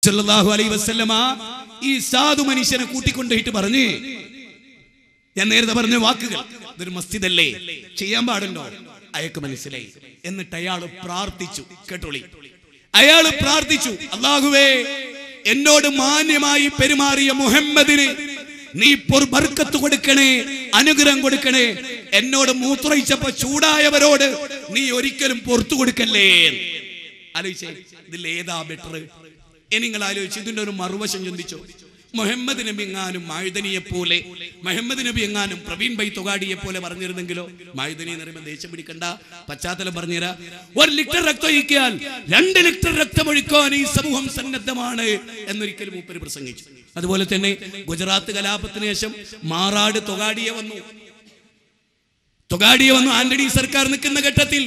സല്ലല്ലാഹു അലൈഹി വസല്ലമ ഈ സാധു മനുഷ്യനെ കൂട്ടിക്കൊണ്ടുപോയിട്ട് പറഞ്ഞ്, ഞാൻ നേരത്തെ പറഞ്ഞ വാക്കുകൾ, ഇതൊരു മസ്ജിദല്ലേ, ചെയ്യാൻ പാടുണ്ടോ? അയാൾക്ക് മനസ്സിലായി. എന്നിട്ട് അയാൾ പ്രാർത്ഥിച്ചു. കേട്ടോളി, അയാൾ പ്രാർത്ഥിച്ചു, അല്ലാഹുവേ, എന്നോട് മാന്യമായി പെരുമാറിയ മുഹമ്മദിന് നീ ബർക്കത്ത് കൊടുക്കണേ, അനുഗ്രഹം കൊടുക്കണേ. എന്നോട് മൂത്രയിച്ചപ്പോ ചൂടായവരോട് നീ ഒരിക്കലും പുറത്തു കൊടുക്കല്ലേ. ആലോചിച്ചേ, ഇതിൽ ഏതാ ബെറ്റർ? നിങ്ങൾ ആലോചിച്ച് ഇതിന്റെ ഒരു മറുവശം ചിന്തിച്ചോ. മുഹമ്മദ് നബി എങ്ങാനും മഅ്ദനിയെ പോലെ, മുഹമ്മദ് നബി എങ്ങാനും പ്രവീൺ ഭായ് തൊഗാഡിയെ പോലെ പറഞ്ഞിരുന്നെങ്കിലോ? മഅ്ദനി എന്ന് പറയുമ്പോൾ ദേഷ്യം പിടിക്കണ്ട, പശ്ചാത്തലം പറഞ്ഞുതരാ. 1 ലിറ്റർ രക്തം ഒഴിക്കാൻ 2 ലിറ്റർ രക്തം ഒഴിക്കാൻ ഈ സമൂഹം സന്നദ്ധമാണ് എന്നൊരിക്കലും മൂപ്പര് പ്രസംഗിച്ചു. അതുപോലെ തന്നെ ഗുജറാത്ത് കലാപത്തിന് ശേഷം മാറാട് തൊഗാഡിയെ വന്നു. ആന്റണി സർക്കാർ നിൽക്കുന്ന ഘട്ടത്തിൽ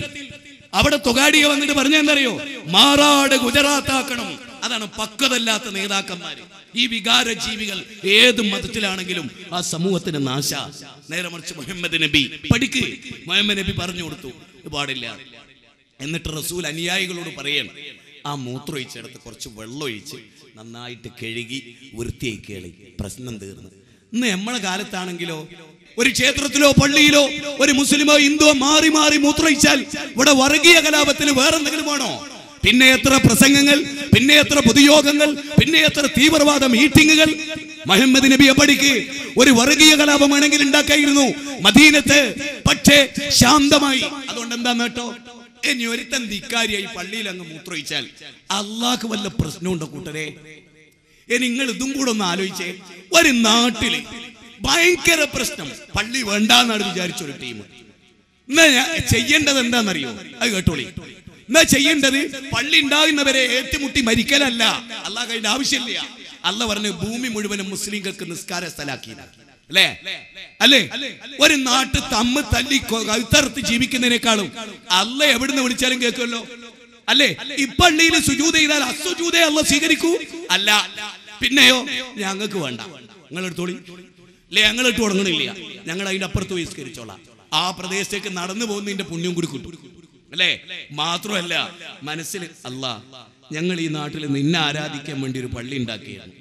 അവിടെ തൊഗാഡിയെ വന്നിട്ട് പറഞ്ഞെന്തറിയോ? മാറാട് ഗുജറാത്ത് ആക്കണം. അതാണ് പക്വതല്ലാത്ത നേതാക്കന്മാര്, ഈ വികാര ജീവികൾ. ഏത് മതത്തിലാണെങ്കിലും ആ സമൂഹത്തിന് നാശ. നേരെ മറിച്ച് മുഹമ്മദ് നബി പഠിക്ക്, മുഹമ്മദ് നബി പറഞ്ഞു കൊടുത്തു, പാടില്ല. എന്നിട്ട് റസൂൽ അനുയായികളോട് പറയണം, ആ മൂത്രമൊഴിച്ചെടുത്ത് കുറച്ച് വെള്ളം ഒഴിച്ച് നന്നായിട്ട് കഴുകി വൃത്തിയായി കേളി, പ്രശ്നം തീർന്നു. ഇന്ന് നമ്മളെ കാലത്താണെങ്കിലോ, ഒരു ക്ഷേത്രത്തിലോ പള്ളിയിലോ ഒരു മുസ്ലിമോ ഹിന്ദുവോ മാറി മാറി മൂത്രമൊഴിച്ചാൽ ഇവിടെ വർഗീയ കലാപത്തിന് വേറെന്തെങ്കിലും വേണോ? പിന്നെ എത്ര പ്രസംഗങ്ങൾ, പിന്നെ എത്ര പൊതുയോഗങ്ങൾ, പിന്നെ എത്ര തീവ്രവാദ മീറ്റിങ്ങുകൾ. മുഹമ്മദ് നബിയെ പഠിക്ക്. ഒരു വർഗീയ കലാപമാണെങ്കിൽ ഉണ്ടാക്കായിരുന്നു മദീനത്ത്, പക്ഷേ ശാന്തമായി. അതുകൊണ്ട് എന്താ നേട്ടോ? ഇനി ഒരുത്തൻ ധിക്കാരിയായി പള്ളിയിൽ അങ്ങ് മൂത്രമൊഴിച്ചാൽ അള്ളാഹ്ക്ക് വല്ല പ്രശ്നമുണ്ടോ കൂട്ടരെ? നിങ്ങൾ ഇതും കൂടെ ഒന്ന് ആലോചിച്ചേ. ഒരു നാട്ടില് ഭയങ്കര പ്രശ്നം, പള്ളി വേണ്ടാന്നാണ് വിചാരിച്ചൊരു ടീം. എന്നാ ചെയ്യേണ്ടത് എന്താണെന്നറിയോ? അത് കേട്ടോളി. എന്നാ ചെയ്യേണ്ടത്, പള്ളി ഉണ്ടാകുന്നവരെ ഏറ്റുമുട്ടി മരിക്കലല്ല. അല്ലാഹ് അതിന്റെ ആവശ്യമില്ല. അല്ലാഹ് പറഞ്ഞു ഭൂമി മുഴുവനും മുസ്ലിങ്ങൾക്ക് നിസ്കാര സ്ഥലാക്കി, അല്ലേ? ഒരു നാട്ട് തമ്മ് തല്ലി കഴുത്തറുത്ത് ജീവിക്കുന്നതിനേക്കാളും അല്ലാഹ് എവിടുന്ന് വിളിച്ചാലും കേൾക്കുമല്ലോ, അല്ലേ? ഈ പള്ളിയിൽ സുജൂദ് ചെയ്താൽ അസുജൂദേ അല്ലാഹ് സ്വീകരിക്കൂ? അല്ല. പിന്നെയോ, ഞങ്ങൾക്ക് വേണ്ട, നിങ്ങൾ എടുത്തോളി, അല്ലേ? ഞങ്ങൾ ഇട്ട് തുടങ്ങണില്ല, ഞങ്ങൾ അതിന്റെ അപ്പുറത്ത് ബഹിഷ്കരിച്ചോളാം. ആ പ്രദേശത്തേക്ക് നടന്നു പോകുന്നതിന്റെ പുണ്യം കൂടി കിട്ടും, അല്ലേ? മാത്രമല്ല, മനസ്സിൽ അല്ലാഹ് ഞങ്ങൾ ഈ നാട്ടിൽ നിന്നെ ആരാധിക്കാൻ വേണ്ടി ഒരു പള്ളി ഉണ്ടാക്കിയാണ്.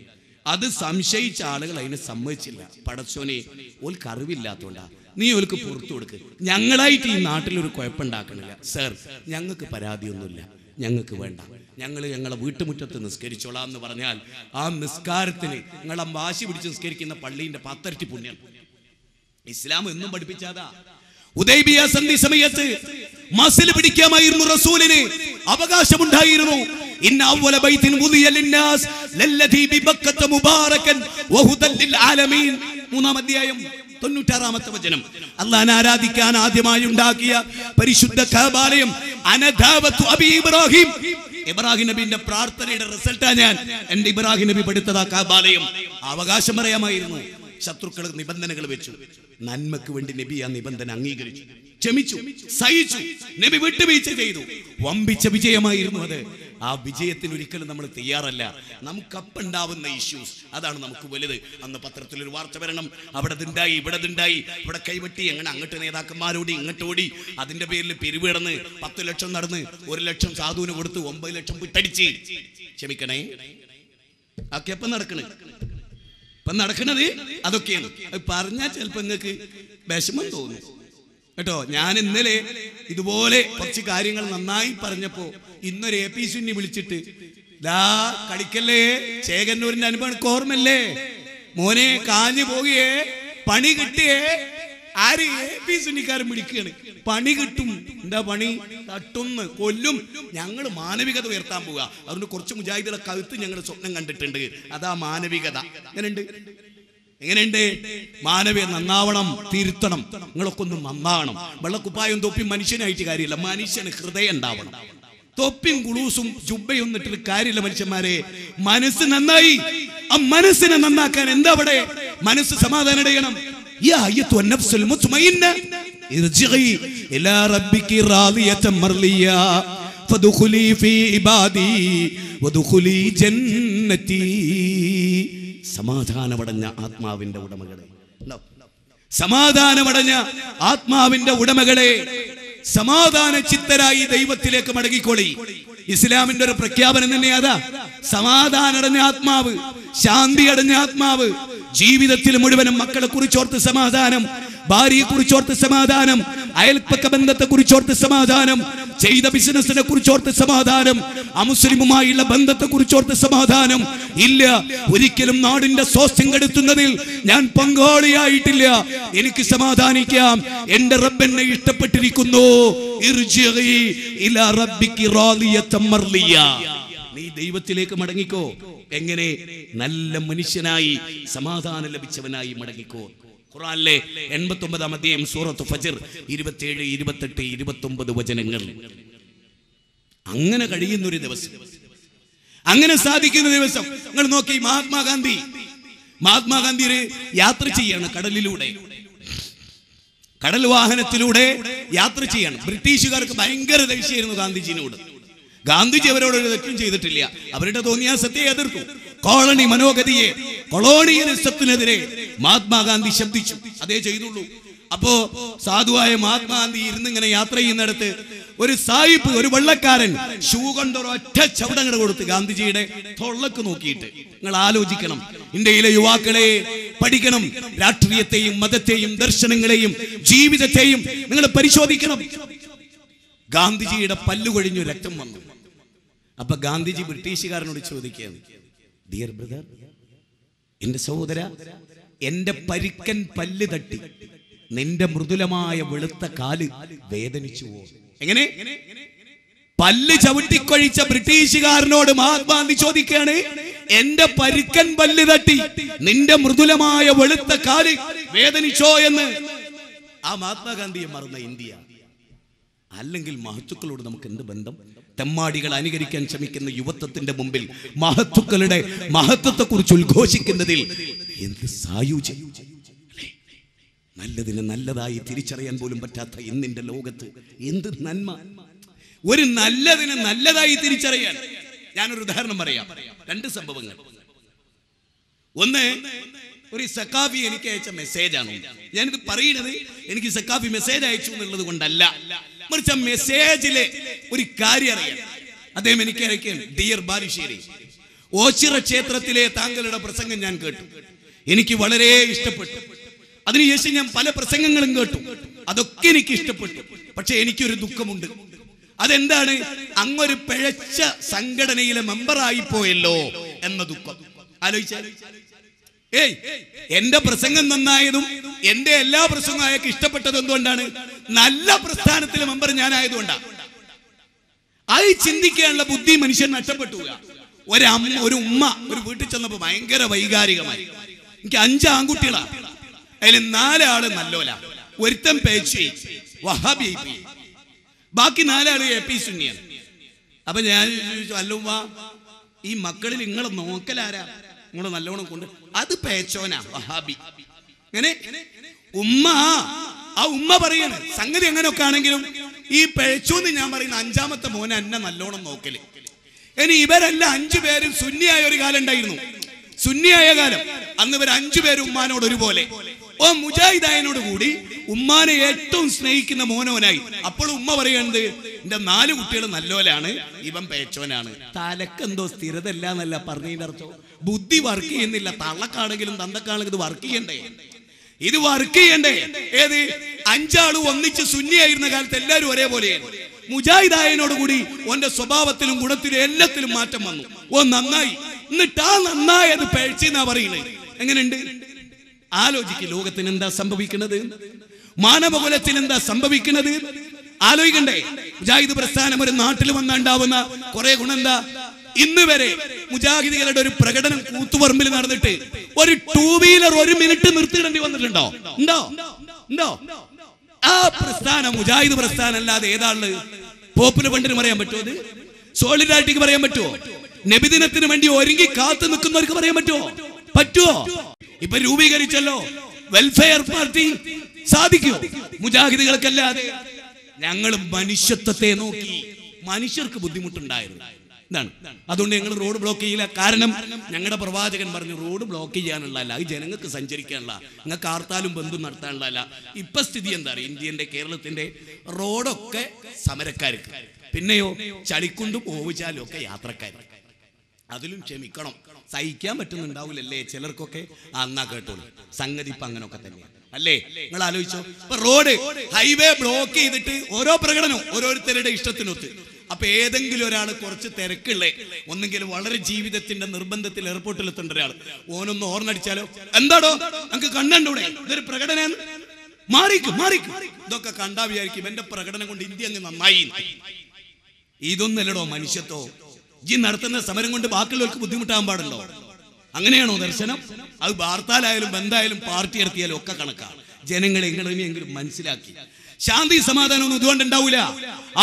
അത് സംശയിച്ച ആളുകൾ അതിനെ സമ്മതിച്ചില്ല. പടച്ചോനെ, ഓൽക്ക് അറിവില്ലാത്തോണ്ടാ, നീ ഓൽക്ക് പുറത്തു കൊടുക്ക്. ഞങ്ങളായിട്ട് ഈ നാട്ടിലൊരു കുഴപ്പമുണ്ടാക്കണില്ല സർ, ഞങ്ങൾക്ക് പരാതിയൊന്നുമില്ല, ഞങ്ങൾക്ക് വേണ്ട, ഞങ്ങളെ വീട്ടുമുറ്റത്ത് നിസ്കരിച്ചോളാം എന്ന് പറഞ്ഞാൽ ആ നിസ്കാരത്തിന് നിങ്ങളെ വാശി പിടിച്ച് നിസ്കരിക്കുന്ന പള്ളീന്റെ 10 ഇരട്ടി പുണ്യം. ഇസ്ലാം എന്നും പഠിപ്പിച്ചാതാ. ഹുദൈബിയ സന്ധി സമയത്ത് മസിൽ പിടിക്കാമായിരുന്നു, റസൂലിന് അവകാശമുണ്ടായിരുന്നു. ഇന്ന അവ്വല ബൈത്തിൻ വുദിയ ലിന്നാസ് ലല്ലദീ ബിബക്കത മുബാറകൻ വഹുദൽ ലിൽ ആലമീൻ. 3-ാം അധ്യായം 96-ാമത്തെ വചനം. അല്ലാഹനെ ആരാധിക്കാൻ ആദ്യമായി ഉണ്ടാക്കിയ പരിശുദ്ധ കഅബാലയം അനദാവത്തു അബി ഇബ്രാഹിം. ഇബ്രാഹിം നബിയുടെ പ്രാർത്ഥനയുടെ റിസൾട്ടാ ഞാൻ. എന്റെ ഇബ്രാഹിം നബി പടുത്തതാ കഅബാലയം. അവകാശം പറയാമായിരുന്നു. ശത്രുക്കൾ നിബന്ധനകൾ വെച്ചു. നന്മക്ക് വേണ്ടി നബി ആ നിബന്ധന അംഗീകരിച്ചു, ക്ഷമിച്ചു, സഹിച്ചു. നബി വിട്ടുവീഴ്ച ചെയ്തു. വമ്പിച്ച വിജയമായിരുന്നു അത്. ആ വിജയത്തിന് ഒരിക്കലും നമ്മൾ തയ്യാറല്ല. നമുക്കപ്പുണ്ടാവുന്ന ഇഷ്യൂസ്, അതാണ് നമുക്ക് വലുത്. അന്ന് പത്രത്തിലൊരു വാർത്ത വരണം, അവിടെ ഇതുണ്ടായി, ഇവിടെ ഇതുണ്ടായി, ഇവിടെ കൈവെട്ടി, അങ്ങനെ അങ്ങോട്ട് നേതാക്കന്മാരോടി ഇങ്ങോട്ടോടി, അതിന്റെ പേരിൽ പിരിവ് കിടന്ന് 10 ലക്ഷം നടന്ന് 1 ലക്ഷം സാധുവിന് കൊടുത്ത് 9 ലക്ഷം വിട്ടടിച്ച്. ക്ഷമിക്കണേ, ഒക്കെ എപ്പം നടക്കണത് അതൊക്കെയാണ്. അത് പറഞ്ഞാൽ ചിലപ്പോൾ നിങ്ങൾക്ക് വിഷമം തോന്നും കേട്ടോ. ഞാൻ ഇന്നലെ ഇതുപോലെ കുറച്ച് കാര്യങ്ങൾ നന്നായി പറഞ്ഞപ്പോ ഇന്നൊരു APC വിളിച്ചിട്ട്, ദാ കളിക്കല്ലേ, ചേകന്നൂരിന്റെ അനുഭവം ഓർമ്മല്ലേ മോനെ, കാഞ്ഞു പോകിയേ, പണി കിട്ടിയേ. ആര്? APC വിളിക്കുകയാണ്. പണി കിട്ടും. എന്താ പണി? തട്ടുന്ന്, കൊല്ലും. ഞങ്ങൾ മാനവികത ഉയർത്താൻ പോവുക. അതുകൊണ്ട് കുറച്ച് മുജാഹിദുകളെ കഴുത്ത് ഞങ്ങൾ സ്വപ്നം കണ്ടിട്ടുണ്ട്. അതാ മാനവികത. എങ്ങനെയുണ്ട്? മാനവിക നന്നാവണം, തിരുത്തണം. നിങ്ങളൊക്കെ ഒന്ന് നന്നാവണം. വെള്ളക്കുപ്പായും തൊപ്പിയും മനുഷ്യനായിട്ട് കാര്യമില്ല, മനുഷ്യന് ഹൃദയം ഉണ്ടാവണം. തൊപ്പിയും കുളൂസും ജുബ്ബയും ഇട്ടിട്ട് കാര്യമില്ല മനുഷ്യന്മാരെ. മനസ്സ് നന്നായി. ആ മനസ്സിനെ നന്നാക്കാൻ എന്താ അവിടെ? മനസ്സ് സമാധാനം അടയണം. യാ അയ്യത്തുൻ നഫ്സുൽ മുത്മയിന്ന ഇർജിഇ ഇലാ റബ്ബികി റാദിയതൻ മർളിയ ഫദ്ഖുലി ഫീ ഇബാദി വദ്ഖുലി ജന്നതി. സമാധാനമടഞ്ഞ ആത്മാവിന്റെ ഉടമകളെ, സമാധാനമടഞ്ഞ ആത്മാവിന്റെ ഉടമകളെ, സമാധാന ചിത്തരായി ദൈവത്തിലേക്ക് മടങ്ങിക്കോളി. ഇസ്ലാമിന്റെ ഒരു പ്രഖ്യാപനം തന്നെ അതാ. സമാധാനടഞ്ഞ ആത്മാവ്, ശാന്തി അടഞ്ഞ ആത്മാവ്, ജീവിതത്തിൽ മുഴുവനും മക്കളെ കുറിച്ചോർത്ത് സമാധാനം, ഭാര്യയെ കുറിച്ചോർത്ത് സമാധാനം, അയൽപ്പക്ക ബന്ധത്തെ കുറിച്ചോർത്ത് സമാധാനം, ചെയ്ത ബിസിനസിനെ കുറിച്ചോർത്ത് സമാധാനം, അമുസ്ലിമുമായുള്ള ബന്ധത്തെ കുറിച്ചോർത്ത് സമാധാനം ഇല്ല. ഒരിക്കലും നാടിന്റെ സ്വാസ്ഥ്യം കെടുത്തുന്നതിൽ ഞാൻ പങ്കാളിയായിട്ടില്ല. എനിക്ക് സമാധാനിക്കാം. എന്റെ റബ്ബ് എന്നെ ഇഷ്ടപ്പെട്ടിരിക്കുന്നു. നീ ദൈവത്തിലേക്ക് മടങ്ങിക്കോ. എങ്ങനെ? നല്ല മനുഷ്യനായി, സമാധാനം ലഭിച്ചവനായി മടങ്ങിക്കോ. ഖുർആനിലെ 89-ാം അധ്യായം സൂറത്ത് ഫജ്ർ 27, 28, 29 വചനങ്ങൾ. അങ്ങനെ കഴിയുന്നൊരു ദിവസം, അങ്ങനെ സാധിക്കുന്ന ദിവസം. നിങ്ങൾ നോക്കി, മഹാത്മാഗാന്ധി യാത്ര ചെയ്യാണ് കടലിലൂടെ, കടൽ വാഹനത്തിലൂടെ യാത്ര ചെയ്യാണ്. ബ്രിട്ടീഷുകാർക്ക് ഭയങ്കര ദേഷ്യമായിരുന്നു ഗാന്ധിജിനോട്. ഗാന്ധിജി അവരോട് ഒരു തെറ്റും ചെയ്തിട്ടില്ല. അവരുടെ തോന്നിയാസത്തെ എതിർത്തു. കോളനി മനോഗതിയെ, കൊളോണിയലിസത്തിനെതിരെ മഹാത്മാഗാന്ധി ശബ്ദിച്ചു. അതേ ചെയ്തുള്ളൂ. അപ്പോ സാധുവായ മഹാത്മാഗാന്ധി ഇരുന്നിങ്ങനെ യാത്ര ചെയ്യുന്നിടത്ത് ഒരു സായിപ്പ്, ഒരു വെള്ളക്കാരൻ ഷൂ കൊണ്ട് ഒരൊറ്റ ചവിടങ്ങട് കൊടുത്ത് ഗാന്ധിജിയുടെ തൊള്ളക്ക് നോക്കിയിട്ട്. നിങ്ങൾ ആലോചിക്കണം, ഇന്ത്യയിലെ യുവാക്കളെ പഠിക്കണം. രാഷ്ട്രീയത്തെയും മതത്തെയും ദർശനങ്ങളെയും ജീവിതത്തെയും നിങ്ങൾ പരിശോധിക്കണം. ഗാന്ധിജിയുടെ പല്ലു കൊഴിഞ്ഞു രക്തം വന്നു. അപ്പൊ ഗാന്ധിജി ബ്രിട്ടീഷുകാരനോട് ചോദിക്കുകയാണ്, ഡിയർ ബ്രദർ, എന്റെ സഹോദര, എന്റെ പരുക്കൻ പല്ല് തട്ടി നിന്റെ മൃദുലമായ വെളുത്ത കാല് വേദനിച്ചു പോ. എങ്ങനെ? പല്ല് ചവിട്ടിക്കൊഴിച്ച ബ്രിട്ടീഷുകാരനോട് മഹാത്മാഗാന്ധി ചോദിക്കുകയാണ്, എന്റെ പരുക്കൻ പല്ല് തട്ടി നിന്റെ മൃദുലമായ വെളുത്ത കാല് വേദനിച്ചോ എന്ന്. ആ മഹാത്മാഗാന്ധിയെ മറന്ന ഇന്ത്യ. അല്ലെങ്കിൽ മഹത്തുക്കളോട് നമുക്ക് എന്ത് ബന്ധം? തെമ്മാടികൾ അനുകരിക്കാൻ ശ്രമിക്കുന്ന യുവത്വത്തിന്റെ മുമ്പിൽ മഹത്തുക്കളുടെ മഹത്വത്തെ കുറിച്ച് ഉദ്ഘോഷിക്കുന്നതിൽ എന്ത് സായുജ്യം! നല്ലതിന് നല്ലതായി തിരിച്ചറിയാൻ പോലും പറ്റാത്ത ഇന്നിന്റെ ലോകത്ത് എന്ത് നന്മ! ഒരു നല്ലതിന് നല്ലതായി തിരിച്ചറിയാൻ ഞാനൊരു ഉദാഹരണം പറയാം. 2 സംഭവങ്ങൾ. ഒന്ന്, ഒരു സഖാഫി എനിക്ക് അയച്ച മെസ്സേജാണ്. ഞാനിത് പറയുന്നത് എനിക്ക് സഖാഫി മെസ്സേജ് അയച്ചു എന്നുള്ളത് കൊണ്ടല്ല, മറിച്ച് മെസ്സേജിലെ ഒരു കാര്യം അറിയാം. അദ്ദേഹം എനിക്ക് അയക്കുകയാണ്, ഡിയർ ബാലുശ്ശേരി, ഓച്ചിറ ക്ഷേത്രത്തിലെ താങ്കളുടെ പ്രസംഗം ഞാൻ കേട്ടു. എനിക്ക് വളരെ ഇഷ്ടപ്പെട്ടു. അതിനുശേഷം ഞാൻ പല പ്രസംഗങ്ങളും കേട്ടു. അതൊക്കെ എനിക്ക് ഇഷ്ടപ്പെട്ടു. പക്ഷെ എനിക്കൊരു ദുഃഖമുണ്ട്. അതെന്താണ്? അങ്ങൊരു പിഴച്ച സംഘടനയിലെ മെമ്പറായി പോയല്ലോ എന്ന ദുഃഖം. ആലോചിച്ചാൽ, എന്റെ പ്രസംഗം നന്നായതും എന്റെ എല്ലാ പ്രസംഗവും അയാൾക്ക് ഇഷ്ടപ്പെട്ടത് എന്തുകൊണ്ടാണ്? നല്ല പ്രസ്ഥാനത്തിലെ മെമ്പർ ഞാനായതുകൊണ്ടാണ്. അത് ചിന്തിക്കാനുള്ള ബുദ്ധി മനുഷ്യൻ നഷ്ടപ്പെട്ടു. ഒരു ഉമ്മ ഒരു വീട്ടിൽ ചെന്നപ്പോ ഭയങ്കര വൈകാരികമായി. എനിക്ക് 5 ആൺകുട്ടികളാണ്. അതിൽ 4 ആള് നല്ലോല, ഒരുത്തൻ പേച്ച് വഹാബി, ബാക്കി 4 ആള് എ പി സുന്നിയാണ്. അപ്പൊ ഞാൻ ചോദിച്ചു, അല്ലുമ്മ, ഈ മക്കളിൽ നിങ്ങളെ നോക്കലാരാ? നിങ്ങള് നല്ലോണം കൊണ്ട് അത് പേച്ചോനാ, വഹാബി. അങ്ങനെ ഉമ്മ പറയാണ്. സംഗതി എങ്ങനെയൊക്കെ ആണെങ്കിലും ഈ പേച്ചോന്ന് ഞാൻ പറയുന്ന 5ാമത്തെ മോനെ എന്നെ നല്ലോണം നോക്കല്. ഇനി ഇവരെല്ലാം 5 പേരും സുന്നിയായ ഒരു കാലം ഉണ്ടായിരുന്നു. സുന്നിയായ കാലം അന്ന് ഇവർ 5 പേരും ഉമ്മാനോട് ഒരുപോലെ. മുജാഹിദായനോട് കൂടി ഉമ്മാനെ ഏറ്റവും സ്നേഹിക്കുന്ന മോനോനായി. അപ്പോൾ ഉമ്മ പറയുന്നത്, എന്റെ 4 കുട്ടികൾ നല്ലോലാണ്, ഇവൻ പേച്ചോനാണ്. തലക്കെന്തോ സ്ഥിരതല്ല എന്നല്ല പറഞ്ഞതിന്റെ അർത്ഥം. ബുദ്ധി വർക്ക് ചെയ്യുന്നില്ല. തള്ളക്കാണെങ്കിലും തന്തക്കാണെങ്കിലും ഇത് വർക്ക് ചെയ്യണ്ടേ? ഇത് വർക്ക് ചെയ്യണ്ടേ? ഏത് 5 ആളും ഒന്നിച്ച് സുന്നിയായിരുന്ന കാലത്ത് എല്ലാവരും ഒരേപോലെയാണ്. മുജാഹിദായനോട് കൂടി ഓന്റെ സ്വഭാവത്തിലും ഗുണത്തിലും എല്ലാത്തിലും മാറ്റം വന്നു. നന്നായി. എന്നിട്ട് ആ നന്നായത് പേഴ്ചെന്നാ പറയുന്നത്. എങ്ങനെയുണ്ട്? ആലോചിക്ക്. ലോകത്തിന് എന്താ സംഭവിക്കുന്നത്? മാനവകുലത്തിന് എന്താ സംഭവിക്കുന്നത്? ആലോചിക്കണ്ടേ? മുജാഹിദ് പ്രസ്ഥാനം ഒരു നാട്ടിൽ വന്നുണ്ടാവുന്ന കുറെ ഗുണം എന്താ? ഇന്ന് വരെ മുജാഹിദുകളുടെ ഒരു പ്രകടനം കൂത്തുപറമ്പിൽ നടന്നിട്ട് ഒരു 2 വീലർ 1 മിനിറ്റ് നിർത്തിയിടേണ്ടി വന്നിട്ടുണ്ടോ? ഉണ്ടോ? ആ പ്രസ്ഥാനം മുജാഹിദ് പ്രസ്ഥാനം അല്ലാതെ ഏതാള്? പോപ്പുലർ ഫണ്ടിന് പറയാൻ പറ്റുമോ? അത് സോളിഡാരിറ്റിക്ക് പറയാൻ പറ്റുമോ? നബിദിനത്തിന് വേണ്ടി ഒരുങ്ങി കാത്തു നിൽക്കുന്നവർക്ക് പറയാൻ പറ്റുമോ? ഇപ്പൊ രൂപീകരിച്ചല്ലോ വെൽഫെയർ പാർട്ടി. സാധിക്കൂ മുജാഹിദുകൾക്കല്ലാതെ? ഞങ്ങൾ മനുഷ്യത്വത്തെ നോക്കി. മനുഷ്യർക്ക് ബുദ്ധിമുട്ടുണ്ടായിരുന്നു. ഇതാണ്. അതുകൊണ്ട് ഞങ്ങൾ റോഡ് ബ്ലോക്ക് ചെയ്യില്ല. കാരണം ഞങ്ങളുടെ പ്രവാചകൻ പറഞ്ഞു റോഡ് ബ്ലോക്ക് ചെയ്യാനുള്ളതല്ല, അത് ജനങ്ങൾക്ക് സഞ്ചരിക്കാനുള്ള, നിങ്ങൾക്ക് ആർത്താലും ബന്ധം നടത്താനുള്ളതല്ല. ഇപ്പൊ സ്ഥിതി എന്താ പറയുക, ഇന്ത്യന്റെ കേരളത്തിന്റെ റോഡൊക്കെ സമരക്കാർക്ക്, പിന്നെയോ ചളിക്കൊണ്ടും ഓവിച്ചാലും ഒക്കെ യാത്രക്കാർ. അതിലും ക്ഷമിക്കണം, സഹിക്കാൻ പറ്റുന്നുണ്ടാവില്ലല്ലേ ചിലർക്കൊക്കെ. എന്നാ കേട്ടോളൂ, സംഗതി ഇപ്പൊ അങ്ങനെയൊക്കെ തന്നെയാണ് അല്ലേ? നിങ്ങൾ ആലോചിച്ചോ, ഇപ്പൊ റോഡ് ഹൈവേ ബ്ലോക്ക് ചെയ്തിട്ട് ഓരോ പ്രകടനവും ഓരോരുത്തരുടെ ഇഷ്ടത്തിനൊത്ത്. അപ്പൊ ഏതെങ്കിലും ഒരാൾ കുറച്ച് തിരക്കുള്ള, ഒന്നെങ്കിലും വളരെ ജീവിതത്തിന്റെ നിർബന്ധത്തിൽ എയർപോർട്ടിൽ എത്തേണ്ട ഒരാൾ, ഓനൊന്ന് ഓർണടിച്ചാലോ, എന്താടോ നമുക്ക് കണ്ടൂടെ ഇതൊരു പ്രകടനം, മാറിക്കും മാറിക്കും. ഇതൊക്കെ കണ്ടാ വിചാരിക്കും എന്റെ പ്രകടനം കൊണ്ട് ഇന്ത്യ അങ്ങ് നന്നായി. ഇതൊന്നല്ലടോ മനുഷ്യത്വം. ഈ നടത്തുന്ന സമരം കൊണ്ട് ബാക്കിയുള്ളവർക്ക് ബുദ്ധിമുട്ടാകാൻ പാടല്ലോ. അങ്ങനെയാണോ ദർശനം? അത് വാർത്താലായാലും ബന്ധായാലും പാർട്ടി നടത്തിയാലും ഒക്കെ കണക്കാണ്. ജനങ്ങളെ എങ്ങനെയെങ്കിലും മനസ്സിലാക്കി. ശാന്തി സമാധാനമൊന്നും ഇതുകൊണ്ട് ഉണ്ടാവില്ല.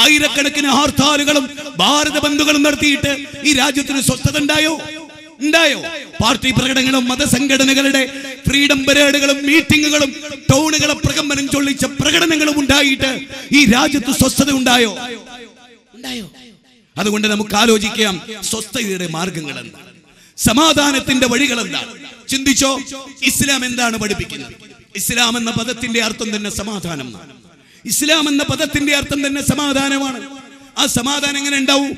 ആയിരക്കണക്കിന് ഹർത്താലുകളും ഭാരത ബന്ധുക്കളും നടത്തിയിട്ട് ഈ രാജ്യത്തിന് സ്വസ്ഥത ഉണ്ടായോ? പാർട്ടി പ്രകടനങ്ങളും മതസംഘടനകളുടെ ഫ്രീഡം പരേഡുകളും മീറ്റിങ്ങുകളും ടൗണുകളെ പ്രകമ്പനം ചൊല്ലിച്ച പ്രകടനങ്ങളും ഉണ്ടായിട്ട് ഈ രാജ്യത്ത് സ്വസ്ഥത ഉണ്ടായോ? അതുകൊണ്ട് നമുക്ക് ആലോചിക്കാം, സ്വസ്ഥതയുടെ മാർഗങ്ങൾ എന്താണ്, സമാധാനത്തിന്റെ വഴികൾ എന്താണ്? ചിന്തിച്ചോ, ഇസ്ലാം എന്താണ് പഠിപ്പിക്കുന്നത്? ഇസ്ലാം എന്ന പദത്തിന്റെ അർത്ഥം തന്നെ സമാധാനം. ഇസ്ലാം എന്ന പദത്തിന്റെ അർത്ഥം തന്നെ സമാധാനമാണ്. ആ സമാധാനം എങ്ങനെ ഉണ്ടാവും?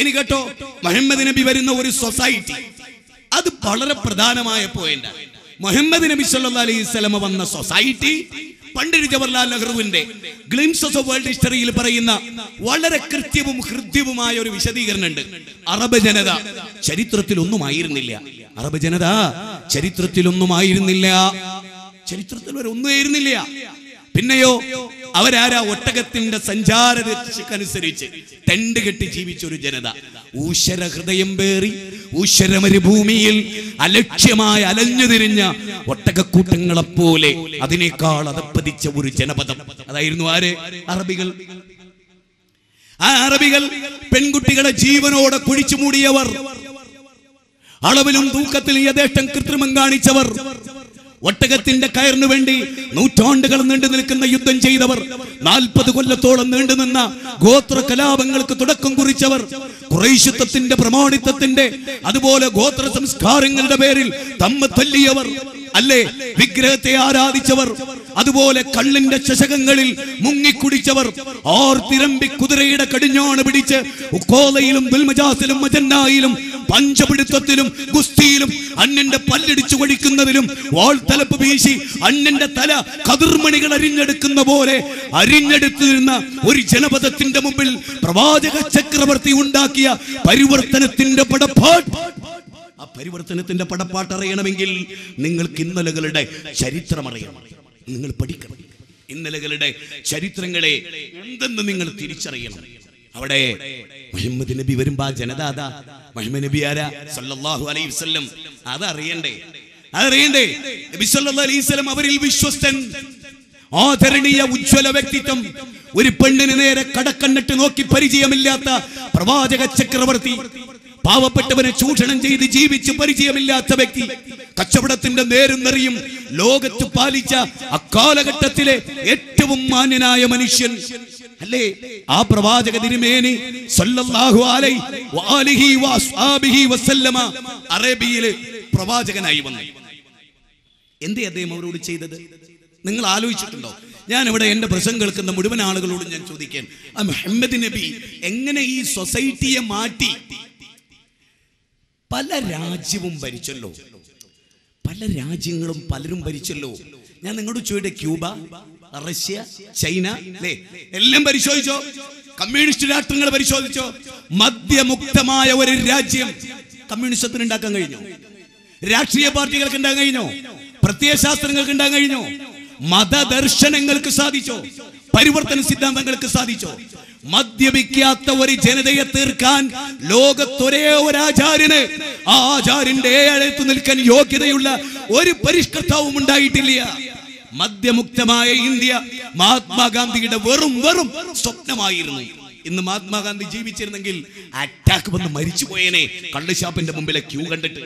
ഇനി കേട്ടോ, മുഹമ്മദ് നബി വരുന്ന ഒരു സൊസൈറ്റി, അത് വളരെ പ്രധാനമായ പോയിന്റാണ്. മുഹമ്മദ് നബി സല്ലല്ലാഹു അലൈഹി വസല്ലം വന്ന സൊസൈറ്റി പണ്ഡിറ്റ് ജവഹർലാൽ നെഹ്റുവിന്റെ ഗ്ലിംസസ് ഓഫ് വേൾഡ് ഹിസ്റ്ററിയിൽ പറയുന്ന വളരെ കൃത്യവും ഹൃദ്യവുമായ ഒരു വിശദീകരണം ഉണ്ട്. അറബ് ജനത ചരിത്രത്തിലൊന്നും ആയിരുന്നില്ല. അറബ് ജനത ചരിത്രത്തിലൊന്നും ആയിരുന്നില്ല. ചരിത്രത്തിൽ ഒന്നും ആയിരുന്നില്ല. പിന്നെയോ അവരാരാ? ഒട്ടകത്തിന്റെ സഞ്ചാരദിശക്കനുസരിച്ച് ടെന്റ് കെട്ടി ജീവിച്ച ഒരു ജനത. ഊശ്വര ഹൃദയം പേറി ഊശ്വര മരുഭൂമിയിൽ അലക്ഷ്യമായി അലഞ്ഞു തിരിഞ്ഞ ഒട്ടകക്കൂട്ടങ്ങളെപ്പോലെ അതിനേക്കാൾ അതപ്പതിച്ച ഒരു ജനപദം. അതായിരുന്നു ആര്? അറബികൾ. ആ അറബികൾ പെൺകുട്ടികളെ ജീവനോടെ കുഴിച്ചു മൂടിയവർ, അളവിലും തൂക്കത്തിലും യഥേഷ്ടം കൃത്രിമം കാണിച്ചവർ, ഒട്ടകത്തിന്റെ കയറിനു വേണ്ടി നൂറ്റാണ്ടുകൾ നീണ്ടു നിൽക്കുന്ന യുദ്ധം ചെയ്തവർ, 40 കൊല്ലത്തോളം നീണ്ടുനിന്ന ഗോത്ര കലാപങ്ങൾക്ക് തുടക്കം കുറിച്ചവർ, ഖുറൈശിത്വത്തിന്റെ പ്രമാണിത്വത്തിന്റെ അതുപോലെ ഗോത്ര സംസ്കാരങ്ങളുടെ പേരിൽ തമ്മ തല്ലിയവർ അല്ലേ, വിഗ്രഹത്തെ ആരാധിച്ചവർ, അതുപോലെ കള്ളിന്റെ ചഷകങ്ങളിൽ മുങ്ങിക്കുടിച്ചവർ, ആർത്തിരമ്പി കുതിരയുടെ കടിഞ്ഞാണ് പിടിച്ച് ഉക്കോലയിലും ദുൽമജാസിലും മജന്നായിലും പഞ്ചപിടുത്തത്തിലും ഗുസ്തിയിലും അന്യന്റെ പല്ലിടിച്ചു കൊടിക്കുന്നതിലും വാൾത്തലപ്പ് വീശി അന്യന്റെ തല കതിർമണികൾ അരിഞ്ഞെടുക്കുന്ന പോലെ അരിഞ്ഞെടുത്തിരുന്ന ഒരു ജനപദത്തിന്റെ മുമ്പിൽ പ്രവാചക ചക്രവർത്തി ഉണ്ടാക്കിയ പരിവർത്തനത്തിന്റെ പടപ്പാട്ട്. ആ പരിവർത്തനത്തിന്റെ പടപ്പാട്ട് അറിയണമെങ്കിൽ നിങ്ങൾക്ക് ഇന്നലകളുടെ ചരിത്രം അറിയണം, നിങ്ങൾ പഠിക്കണം. ഇന്നലകളുടെ ചരിത്രങ്ങളെ എന്തെന്ന് നിങ്ങൾ തിരിച്ചറിയണം. അവിടെ മുഹമ്മദ് നബി വരുമ്പോ ആ ജനത അതാ. മുഹമ്മദ് നബി ആരാ? സല്ലല്ലാഹു അലൈഹി വസല്ലം. അതറിയണ്ടേ? നബി സല്ലല്ലാഹു അലൈഹി വസല്ലം അവരിൽ വിശ്വസ്തൻ, ആദരണീയ ഉജ്ജ്വല വ്യക്തിത്വം, ഒരു പെണ്ണിന് നേരെ കടക്കണ്ണിട്ട് നോക്കി പരിചയമില്ലാത്ത പ്രവാചക ചക്രവർത്തി, പാവപ്പെട്ടവനെ ചൂഷണം ചെയ്ത് ജീവിച്ച് പരിചയമില്ലാത്ത വ്യക്തി, കച്ചവടത്തിന്റെ നേരും നെറിയും ലോകത്ത് പാലിച്ച അക്കാലഘട്ടത്തിലെ ഏറ്റവും മാന്യനായ മനുഷ്യൻ അല്ലേ ആ പ്രവാചക തിരുമേനി സല്ലല്ലാഹു അലൈഹി വഅസ്ഹാബിഹി വസല്ലമ അറബിയിലെ പ്രവാചകനായി വന്നു. എന്തേ അദ്ദേഹം അവരോട് ചെയ്തത്? നിങ്ങൾ ആലോചിച്ചിട്ടുണ്ടോ? ഞാൻ ഇവിടെ എന്റെ പ്രസംഗം കേൾക്കുന്ന മുഴുവൻ ആളുകളോട് ഞാൻ ചോദിക്കാൻ, ആ മുഹമ്മദ് നബി എങ്ങനെ ഈ സൊസൈറ്റിയെ മാറ്റി? പല രാജ്യവും ഭരിച്ചല്ലോ, പല രാജ്യങ്ങളും പലരും ഭരിച്ചല്ലോ. ഞാൻ നിങ്ങളോട് ചോദിട്ടെ, ക്യൂബ, റഷ്യ, ചൈന അല്ലേ, എല്ലാം പരിശോധിച്ചോ? കമ്മ്യൂണിസ്റ്റ് രാഷ്ട്രങ്ങൾ പരിശോധിച്ചോ? മദ്യമുക്തമായ ഒരു രാജ്യം കമ്മ്യൂണിസത്തിന് ഉണ്ടാക്കാൻ കഴിഞ്ഞോ? രാഷ്ട്രീയ പാർട്ടികൾക്ക് ഉണ്ടാകാൻ കഴിഞ്ഞോ? പ്രത്യയശാസ്ത്രങ്ങൾക്ക് ഉണ്ടാകാൻ കഴിഞ്ഞോ? മതദർശനങ്ങൾക്ക് സാധിച്ചോ? പരിവർത്തന സിദ്ധാന്തങ്ങൾക്ക് സാധിച്ചോ? മദ്യപിക്കാത്ത ഒരു ജനതയെ തീർക്കാൻ ലോകത്തൊരേ ഒരു ആചാര്യന്, ആ ആചാര്യന്റെ അടുത്ത് നിൽക്കാൻ യോഗ്യതയുള്ള ഒരു പരിഷ്കർത്താവും ഉണ്ടായിട്ടില്ല. മദ്യമുക്തമായ ഇന്ത്യ മഹാത്മാഗാന്ധിയുടെ വെറും സ്വപ്നമായിരുന്നു. ഇന്ന് മഹാത്മാഗാന്ധി ജീവിച്ചിരുന്നെങ്കിൽ അറ്റാക്ക് വന്ന് മരിച്ചു പോയേനെ കള്ളുഷാപ്പിന്റെ മുമ്പിലെ ക്യൂ കണ്ടിട്ട്.